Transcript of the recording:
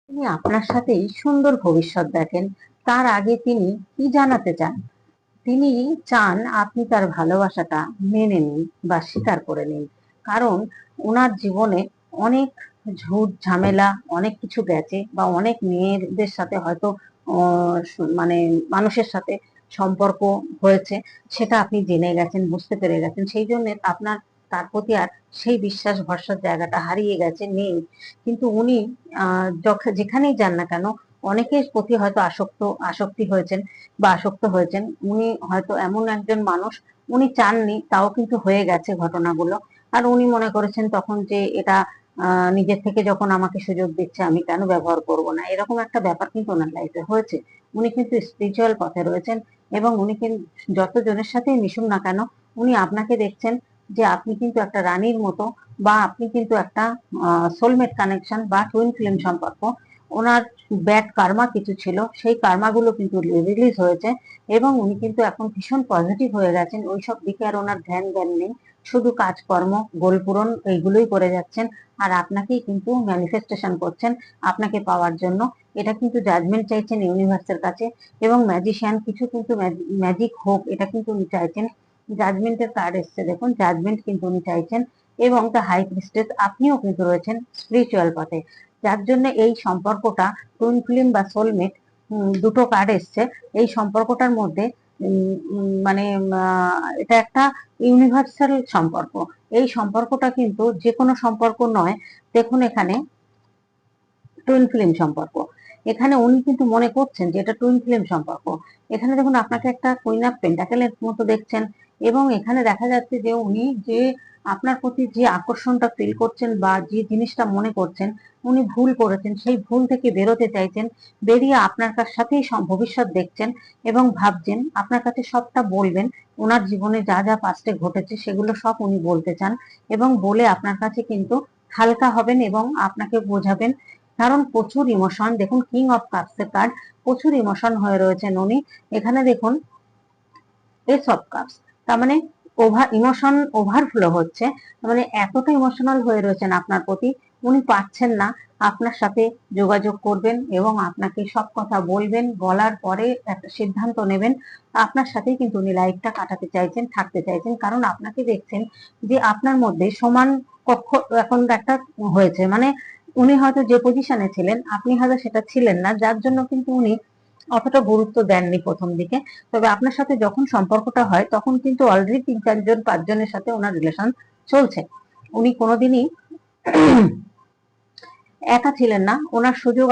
তিনি আপনার সাথেই সুন্দর ভবিষ্যৎ দেখেন। তার আগে তিনি কি জানাতে চান? তিনি চান আপনি তার ভালোবাসাটা মেনে নিন বা স্বীকার করে নিন। কারণ ওনার জীবনে অনেক ঝুট ঝামেলা অনেক কিছু গেছে, বা অনেক মেয়েদের সাথে হয়তো মানে মানুষের সাথে সম্পর্ক হয়েছে, সেটা আপনি জেনে গেছেন, বুঝতে পেরে গেছেন। সেই জন্য আপনার তার প্রতি আর সেই বিশ্বাস ভরসার জায়গাটা হারিয়ে গেছে, নেই। কিন্তু উনি যেখানেই যান না কেন, অনেকের প্রতি হয়তো আসক্তি হয়েছেন বা আসক্ত হয়েছেন। উনি হয়তো এমন একজন মানুষ, উনি চাননি, তাও কিন্তু হয়ে গেছে ঘটনাগুলো। আর উনি মনে করেছেন তখন যে এটা নিজের থেকে যখন আমাকে সুযোগ দিচ্ছে, আমি কেন ব্যবহার করব না, এরকম একটা ব্যাপার কিন্তু ওনার লাইফে হয়েছে। উনি কিন্তু স্পিরিচুয়াল পথে রয়েছেন, এবং উনি কিন্তু যতজনের সাথেই মিশুন না কেন, উনি আপনাকে দেখছেন যে আপনি কিন্তু একটা রানীর মতো, বা আপনি কিন্তু একটা সোলমেট কানেকশন বা টুইন ফ্লেম সম্পর্ক। ওনার ব্যাড কার্মা কিছু ছিল, সেই কার্মাগুলো কিন্তু রিলিজ হয়েছে, এবং উনি কিন্তু এখন ভীষণ পজিটিভ হয়ে গেছেন। ওইসব দিকে আর ওনার ধ্যান জ্ঞান নেই, শুধু কাজকর্ম, গোল পূরণ, এইগুলোই করে যাচ্ছেন। আর আপনাকেই কিন্তু ম্যানিফেস্টেশন করছেন আপনাকে পাওয়ার জন্য। এটা কিন্তু জাজমেন্ট চাইছেন ইউনিভার্সের কাছে, এবং ম্যাজিশিয়ান কিছু কিন্তু ম্যাজিক হোক, এটা কিন্তু উনি চাইছেন। জাজমেন্টের কার্ড এসছে, দেখুন, জাজমেন্ট কিন্তু উনি চাইছেন। এবং দ্য হাই প্রিস্টেস, আপনিও কিন্তু রয়েছেন স্পিরিচুয়াল পথে, যার জন্য এই সম্পর্কটা টুইন ফ্লেম বা সোলমেট, দুটো কার্ড এসছে। এই সম্পর্কটার মধ্যে মানে এটা একটা ইউনিভার্সাল সম্পর্ক। এই সম্পর্কটা কিন্তু যে কোনো সম্পর্ক নয়। দেখুন এখানে টুইন ফ্লেম সম্পর্ক, এখানে উনি কিন্তু মনে করছেন যে এটা টুইন ফ্লেম সম্পর্ক। এখানে দেখুন আপনাকে একটা কুইন অফ পেন্টাকেলের মতো দেখছেন, এবং এখানে দেখা যাচ্ছে যে উনি যে আপনার প্রতি যে আকর্ষণটা ফিল করছেন বা যে জিনিসটা মনে করছেন উনি ভুল করেছেন, সেই ভুল থেকে বেরোতে চাইছেন। বেরিয়ে আপনার সাথেই ভবিষ্যৎ দেখছেন, এবং ভাবছেন আপনার কাছে সবটা বলবেন। ওনার জীবনে যা যা পাস্টে ঘটেছে সেগুলো সব উনি বলতে চান, এবং বলে আপনার কাছে কিন্তু হালকা হবেন এবং আপনাকে বোঝাবেন। কারণ প্রচুর ইমোশন, দেখুন কিং অফ কাপস এর কার্ড, প্রচুর ইমোশন হয়ে রয়েছেন উনি। এখানে দেখুন এস অফ কাপস, তার মানে ইমোশন ওভারফ্লো হচ্ছে। মানে এতটা ইমোশনাল হয়ে রয়েছেন আপনার প্রতি, উনি পাচ্ছেন না। আপনার সাথে যোগাযোগ করবেন এবং আপনাকে সব কথা বলবেন, বলার পরে একটা সিদ্ধান্ত নেবেন। আপনার সাথে কিন্তু উনি লাইফটা কাটাতে চাইছেন, থাকতে চাইছেন, কারণ আপনাকে দেখছেন যে আপনার মধ্যে সমান কক্ষ এখন একটা হয়েছে। মানে উনি হয়তো যে পজিশনে ছিলেন আপনি হয়তো সেটা ছিলেন না, যার জন্য কিন্তু উনি অতটা গুরুত্ব দেননি প্রথম দিকে। তবে আপনার সাথে যখন সম্পর্কটা হয় তখন কিন্তু অলরেডি 3 4 জন 5 জনের সাথে ওনার রিলেশন চলছে। উনি কোনোদিনই একা ছিলেন না, ওনার সুযোগ